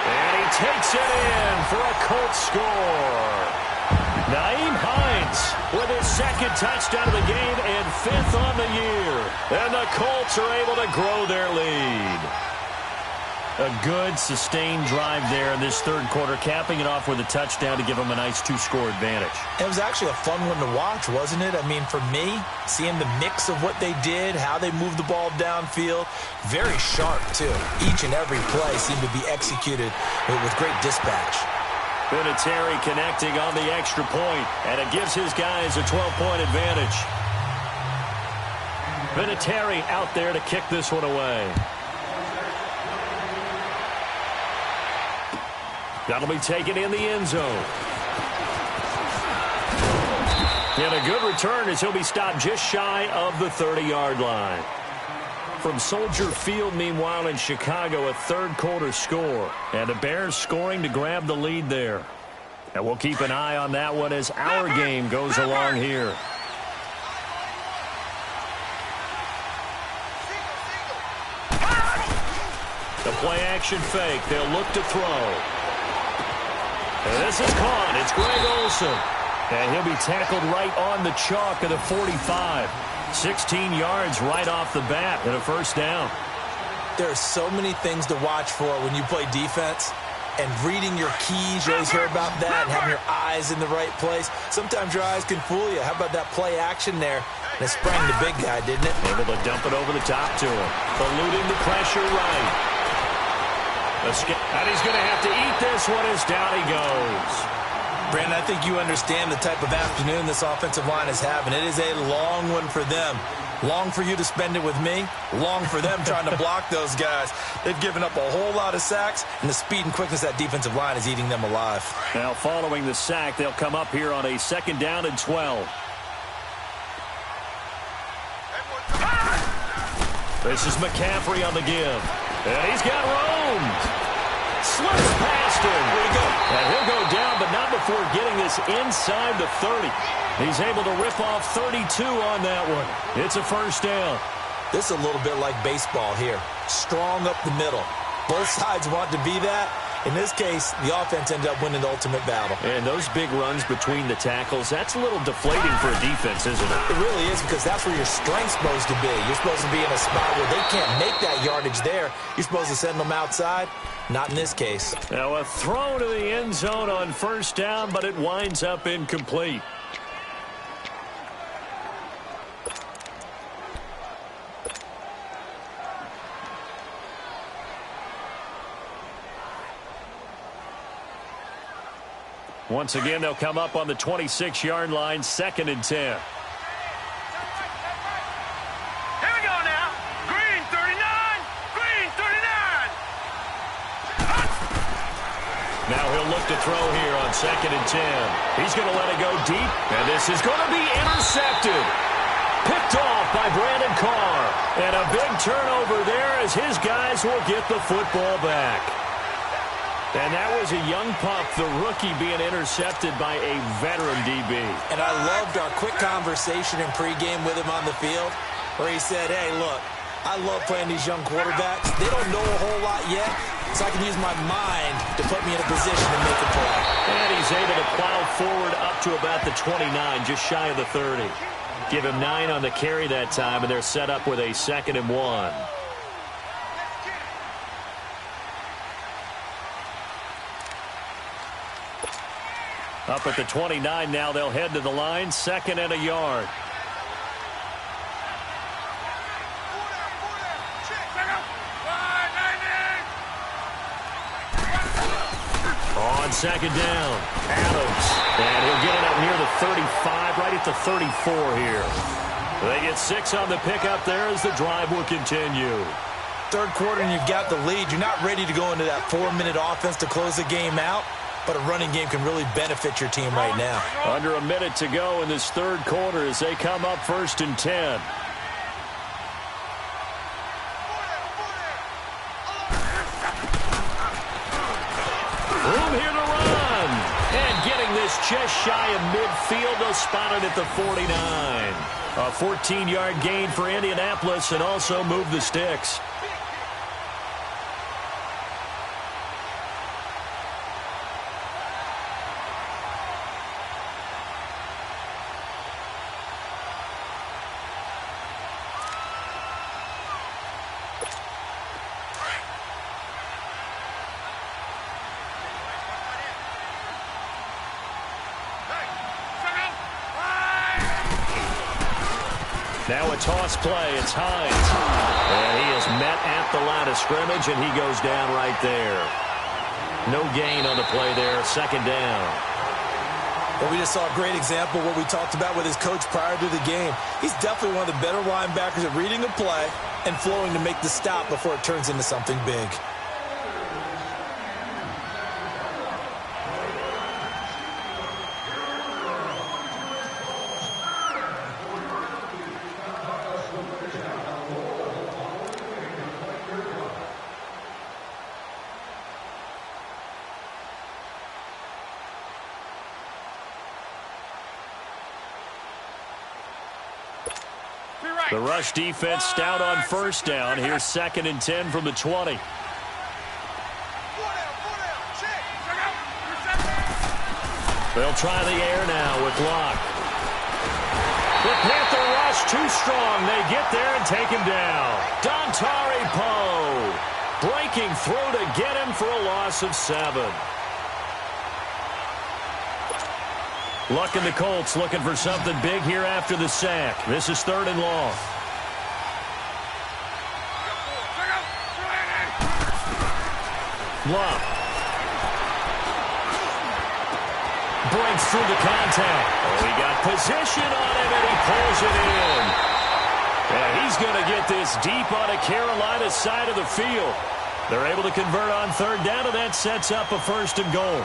And he takes it in for a Colts score. Nyheim Hines with his second touchdown of the game and 5th on the year. And the Colts are able to grow their lead. A good, sustained drive there in this third quarter, capping it off with a touchdown to give them a nice 2-score advantage. It was actually a fun one to watch, wasn't it? I mean, for me, seeing the mix of what they did, how they moved the ball downfield, very sharp, too. Each and every play seemed to be executed with great dispatch. Vinatieri connecting on the extra point, and it gives his guys a 12-point advantage. Vinatieri out there to kick this one away. That'll be taken in the end zone. And a good return as he'll be stopped just shy of the 30-yard line. From Soldier Field, meanwhile, in Chicago, a third-quarter score. And the Bears scoring to grab the lead there. And we'll keep an eye on that one as our game goes along here. The play-action fake. They'll look to throw. And this is caught. It's Greg Olsen. And he'll be tackled right on the chalk of the 45. 16 yards right off the bat and a first down. There are so many things to watch for when you play defense. And reading your keys, you always hear about that, and having your eyes in the right place. Sometimes your eyes can fool you. How about that play action there? And it sprang the big guy, didn't it? Able to dump it over the top to him. Eluding the pressure right. And he's going to have to eat this one as down he goes. Brandon, I think you understand the type of afternoon this offensive line is having. It is a long one for them. Long for you to spend it with me. Long for them trying to block those guys. They've given up a whole lot of sacks, and the speed and quickness of that defensive line is eating them alive. Now, following the sack, they'll come up here on a 2nd down and 12. This is McCaffrey on the give. And he's got roamed. Slips past him. Here we go. And he'll go down, but not before getting this inside the 30. He's able to rip off 32 on that one. It's a first down. This is a little bit like baseball here. Strong up the middle. Both sides want to be that. In this case, the offense ended up winning the ultimate battle. And those big runs between the tackles, that's a little deflating for a defense, isn't it? It really is, because that's where your strength's supposed to be. You're supposed to be in a spot where they can't make that yardage there. You're supposed to send them outside. Not in this case. Now a throw to the end zone on first down, but it winds up incomplete. Once again, they'll come up on the 26-yard line, 2nd and 10. Here we go now. Green 39. Green 39. Now he'll look to throw here on 2nd and 10. He's going to let it go deep, and this is going to be intercepted. Picked off by Brandon Carr. And a big turnover there as his guys will get the football back. And that was a young pup, the rookie, being intercepted by a veteran DB. And I loved our quick conversation in pregame with him on the field where he said, hey, look, I love playing these young quarterbacks. They don't know a whole lot yet, so I can use my mind to put me in a position to make a play. And he's able to plow forward up to about the 29, just shy of the 30. Give him 9 on the carry that time, and they're set up with a 2nd and 1. Up at the 29 now, they'll head to the line, 2nd and a yard. On 2nd down, Adams. And he'll get it up near the 35, right at the 34 here. They get 6 on the pickup there as the drive will continue. Third quarter and you've got the lead. You're not ready to go into that 4-minute offense to close the game out, but a running game can really benefit your team right now. Under a minute to go in this third quarter as they come up 1st and 10. Room here to run. And getting this just shy of midfield. They'll spot it at the 49. A 14-yard gain for Indianapolis and also move the sticks. Now a toss play. It's Hines. And he is met at the line of scrimmage, and he goes down right there. No gain on the play there. 2nd down. Well, we just saw a great example of what we talked about with his coach prior to the game. He's definitely one of the better linebackers at reading a play and flowing to make the stop before it turns into something big. The rush defense stout on 1st down. Here's 2nd and 10 from the 20. They'll try the air now with Locke. The Panther rush too strong. They get there and take him down. Dontari Poe breaking through to get him for a loss of 7. Luck in the Colts looking for something big here after the sack. This is 3rd and long. Luck breaks through the contact. Oh, he got position on him, and he pulls it in. And he's going to get this deep on a Carolina side of the field. They're able to convert on 3rd down, and that sets up a 1st and goal.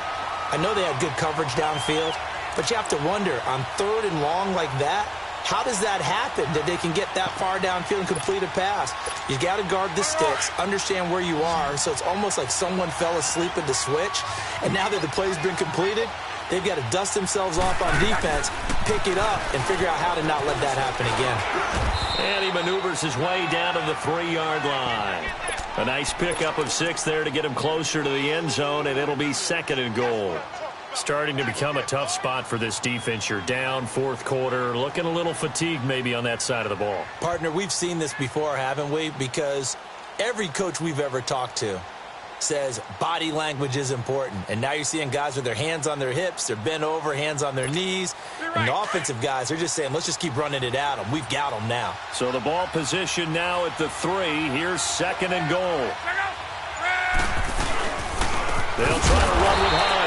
I know they had good coverage downfield, but you have to wonder, on 3rd and long like that, how does that happen that they can get that far downfield and complete a pass? You got to guard the sticks, understand where you are, so it's almost like someone fell asleep at the switch, and now that the play's been completed, they've got to dust themselves off on defense, pick it up, and figure out how to not let that happen again. And he maneuvers his way down to the 3-yard line. A nice pickup of 6 there to get him closer to the end zone, and it'll be 2nd and goal. Starting to become a tough spot for this defense. You're down 4th quarter, looking a little fatigued maybe on that side of the ball. Partner, we've seen this before, haven't we? Because every coach we've ever talked to says body language is important. And now you're seeing guys with their hands on their hips, they're bent over, hands on their knees. And the offensive guys, they're just saying, let's just keep running it at them. We've got them now. So the ball position now at the 3. Here's 2nd and goal. They'll try to run with Hines.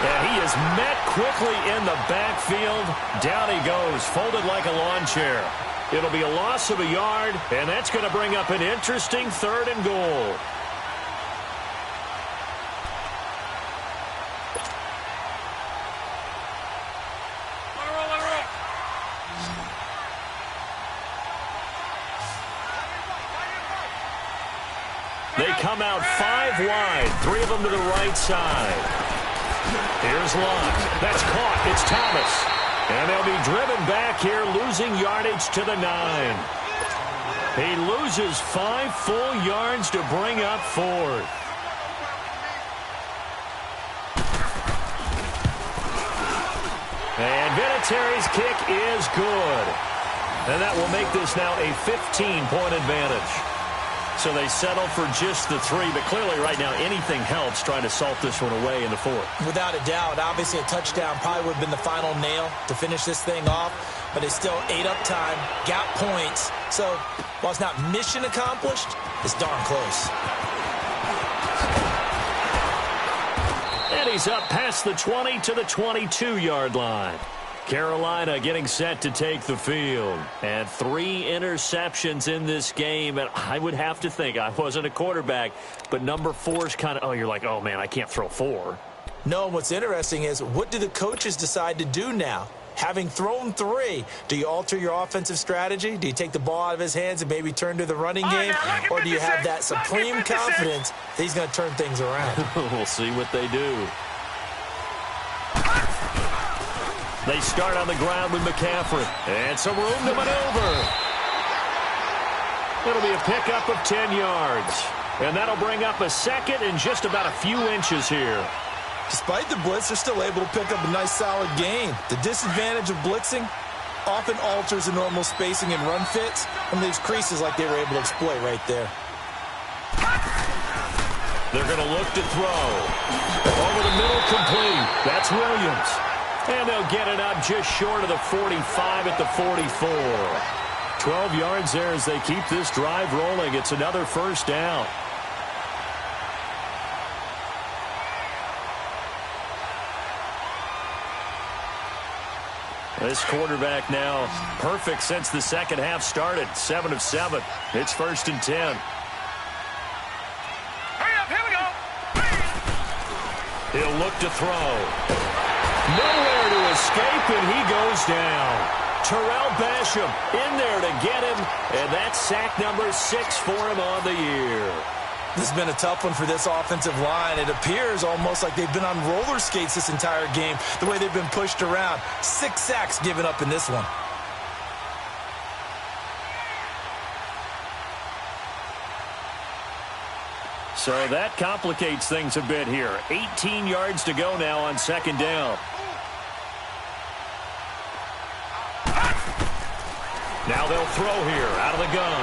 And he is met quickly in the backfield. Down he goes, folded like a lawn chair. It'll be a loss of a yard, and that's going to bring up an interesting 3rd and goal. come out 5 wide, 3 of them to the right side. Here's Lund. That's caught. It's Thomas. And they'll be driven back here, losing yardage to the 9. He loses 5 full yards to bring up 4th. And Vinatieri's kick is good. And that will make this now a 15-point advantage. So they settle for just the 3, but clearly right now anything helps trying to salt this one away in the 4th. Without a doubt, obviously a touchdown probably would have been the final nail to finish this thing off, but it's still ate up time, got points. So while it's not mission accomplished, it's darn close. And he's up past the 20 to the 22-yard line. Carolina getting set to take the field. And 3 interceptions in this game. And I would have to think, I wasn't a quarterback, but number 4 is kind of, you're like, oh, man, I can't throw 4. No, what's interesting is what do the coaches decide to do now? Having thrown 3, do you alter your offensive strategy? Do you take the ball out of his hands and maybe turn to the running game? Or do you have that supreme confidence that he's going to turn things around? We'll see what they do. They start on the ground with McCaffrey. And some room to maneuver. It'll be a pickup of 10 yards. And that'll bring up a second and just about a few inches here. Despite the blitz, they're still able to pick up a nice solid gain. The disadvantage of blitzing often alters the normal spacing and run fits and leaves creases like they were able to exploit right there. They're going to look to throw. Over the middle, complete. That's Williams. And they'll get it up just short of the 45 at the 44. 12 yards there as they keep this drive rolling. It's another first down. This quarterback now perfect since the second half started. 7 of 7. It's 1st and 10. Hurry up, here we go. He'll look to throw. Nowhere to escape, and he goes down. Terrell Basham in there to get him, and that's sack number 6 for him on the year. This has been a tough one for this offensive line. It appears almost like they've been on roller skates this entire game, the way they've been pushed around. 6 sacks given up in this one. So that complicates things a bit here. 18 yards to go now on 2nd down. Now they'll throw here out of the gun.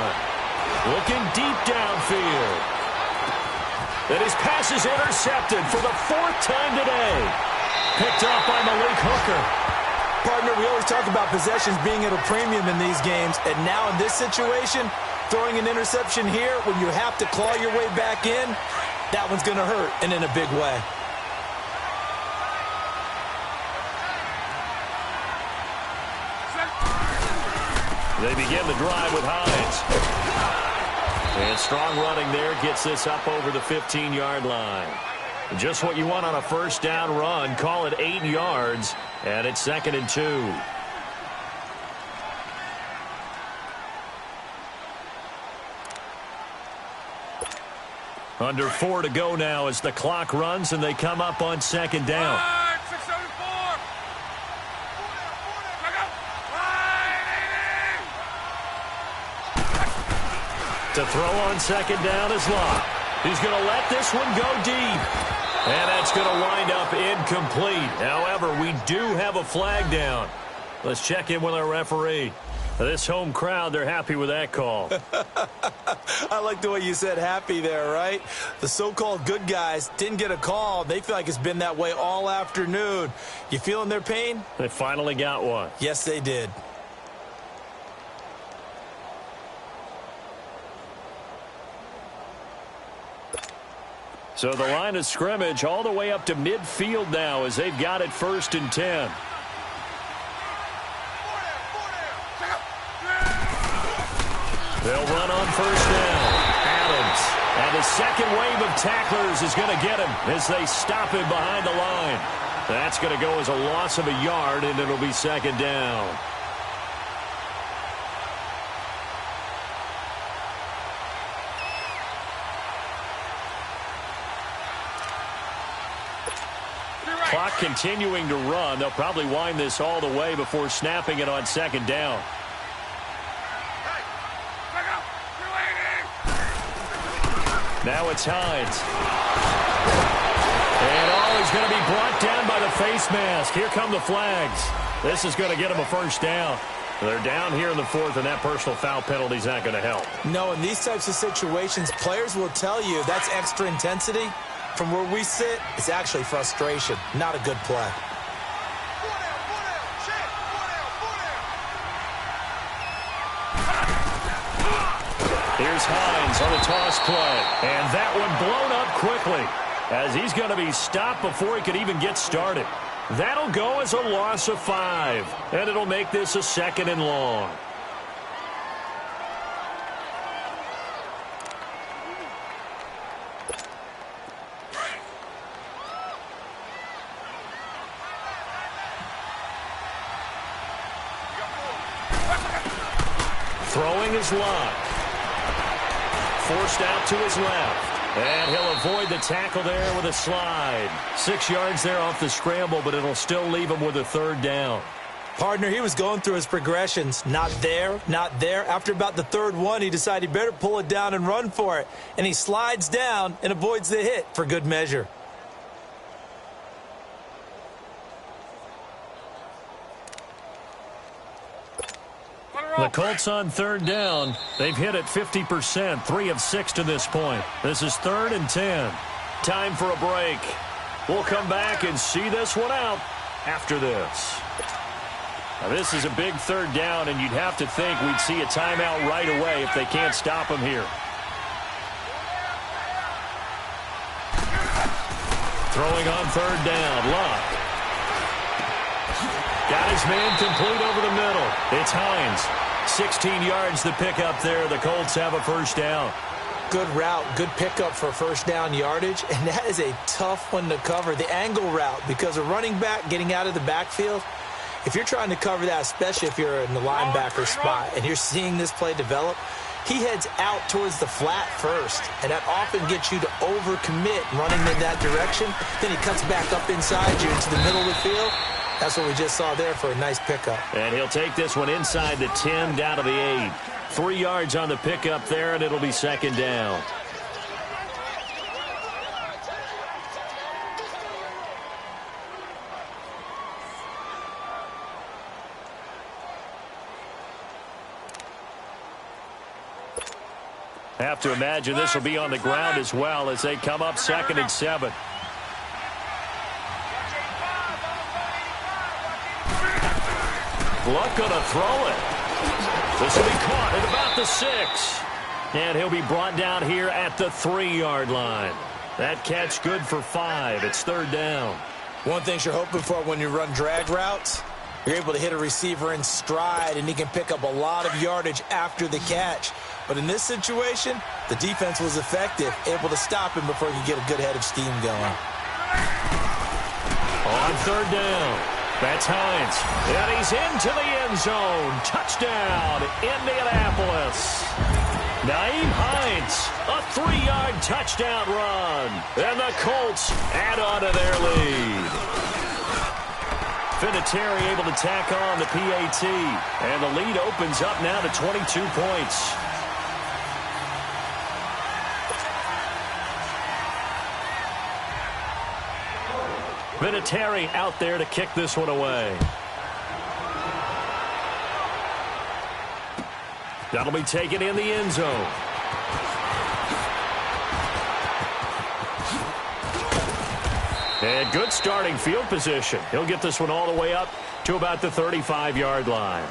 Looking deep downfield. And his pass is intercepted for the 4th time today. Picked off by Malik Hooker. Partner, we always talk about possessions being at a premium in these games. And now in this situation, throwing an interception here when you have to claw your way back in, that one's going to hurt, and in a big way. They begin the drive with Hines. And strong running there gets this up over the 15-yard line. Just what you want on a first down run. Call it 8 yards, and it's 2nd and 2. Under 4 to go now as the clock runs, and they come up on 2nd down. To throw on 2nd down is Locke. He's going to let this one go deep. And that's going to wind up incomplete. However, we do have a flag down. Let's check in with our referee. This home crowd, they're happy with that call. I like the way you said happy there, right? The so-called good guys didn't get a call. They feel like it's been that way all afternoon. You feeling their pain? They finally got one. Yes, they did. So the line of scrimmage all the way up to midfield now as they've got it 1st and 10. They'll run on 1st down. Adams. And the second wave of tacklers is going to get him as they stop him behind the line. That's going to go as a loss of a yard, and it'll be 2nd down. Clock continuing to run. They'll probably wind this all the way before snapping it on second down. Now it's Hines. And he's going to be brought down by the face mask. Here come the flags. This is going to get him a first down. They're down here in the fourth, and that personal foul penalty is not going to help. No, in these types of situations, players will tell you that's extra intensity. From where we sit, it's actually frustration. Not a good play. Here's Hines on the toss play. And that one blown up quickly as he's going to be stopped before he could even get started. That'll go as a loss of 5, and it'll make this a 2nd and long. Throwing his lock. Forced out to his left. And he'll avoid the tackle there with a slide. 6 yards there off the scramble, but it'll still leave him with a 3rd down. Partner, he was going through his progressions. Not there, not there. After about the 3rd one, he decided he better pull it down and run for it. And he slides down and avoids the hit for good measure. The Colts on 3rd down. They've hit it 50%, 3 of 6 to this point. This is 3rd and 10. Time for a break. We'll come back and see this one out after this. Now, this is a big 3rd down, and you'd have to think we'd see a timeout right away if they can't stop him here. Throwing on 3rd down. Luck. Got his man complete over the middle. It's Hines. 16 yards the pickup there. The Colts have a first down. Good route, good pickup for first down yardage, and that is a tough one to cover. The angle route, because a running back getting out of the backfield, if you're trying to cover that, especially if you're in the linebacker spot and you're seeing this play develop, he heads out towards the flat first, and that often gets you to overcommit running in that direction. Then he cuts back up inside you into the middle of the field. That's what we just saw there for a nice pickup. And he'll take this one inside the 10 down to the 8. 3 yards on the pickup there, and it'll be 2nd down. Have to imagine this will be on the ground as well as they come up 2nd and 7. Luck going to throw it. This will be caught at about the 6. And he'll be brought down here at the 3-yard line. That catch good for 5. It's 3rd down. One thing you're hoping for when you run drag routes, you're able to hit a receiver in stride, and he can pick up a lot of yardage after the catch. But in this situation, the defense was effective, able to stop him before he could get a good head of steam going. On 3rd down. That's Hines. And he's into the end zone. Touchdown, Indianapolis. Nyheim Hines, a 3-yard touchdown run. And the Colts add on to their lead. Vinatieri able to tack on the PAT. And the lead opens up now to 22 points. Vinatieri out there to kick this one away. That'll be taken in the end zone. And good starting field position. He'll get this one all the way up to about the 35-yard line.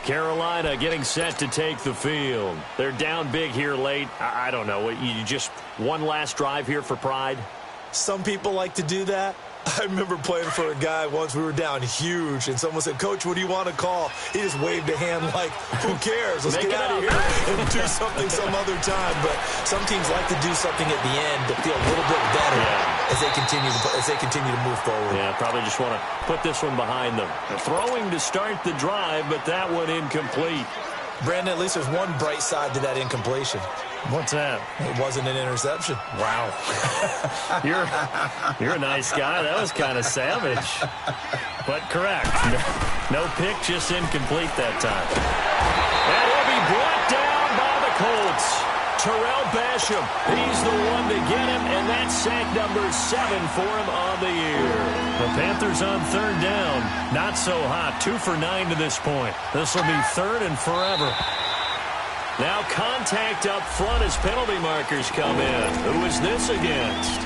Carolina getting set to take the field. They're down big here late. I don't know. You just one last drive here for pride? Some people like to do that. I remember playing for a guy once. We were down huge, and someone said, "Coach, what do you want to call?" He just waved a hand like, who cares? Let's get out of here and do something some other time. But some teams like to do something at the end to feel a little bit better as they continue to move forward. Yeah, probably just want to put this one behind them. Throwing to start the drive, but that one incomplete. Brandon, at least there's one bright side to that incompletion. What's that? It wasn't an interception. Wow. You're a nice guy. That was kind of savage. But correct. No pick, just incomplete that time. And he'll be brought down by the Colts. Terrell Basham, he's the one to get him, and that's sack number 7 for him on the year. The Panthers on third down. Not so hot. 2 for 9 to this point. This will be third and forever. Now contact up front as penalty markers come in. Who is this against?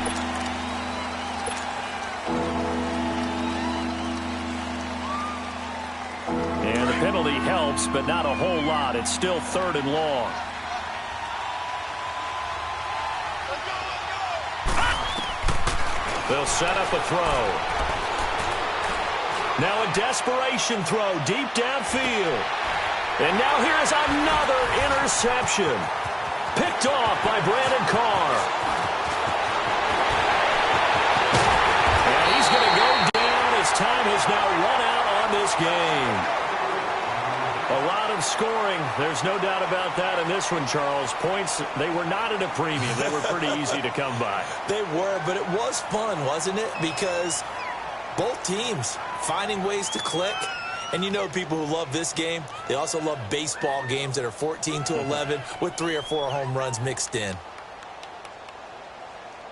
And the penalty helps, but not a whole lot. It's still third and long. They'll set up a throw. Now a desperation throw deep downfield. And now here's another interception. Picked off by Brandon Carr. And he's going to go down as time has now run out on this game. A lot of scoring. There's no doubt about that in this one, Charles. Points, they were not at a premium. They were pretty easy to come by. They were, but it was fun, wasn't it? Because both teams finding ways to click. And you know people who love this game, they also love baseball games that are 14-11 with 3 or 4 home runs mixed in.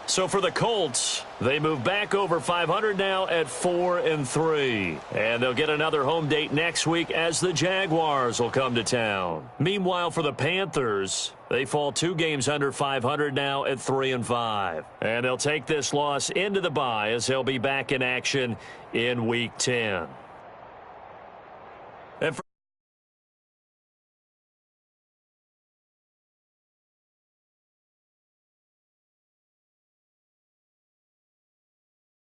So for the Colts, they move back over 500 now at 4-3. And they'll get another home date next week as the Jaguars will come to town. Meanwhile, for the Panthers, they fall 2 games under 500 now at 3-5. And they'll take this loss into the bye as they'll be back in action in Week 10.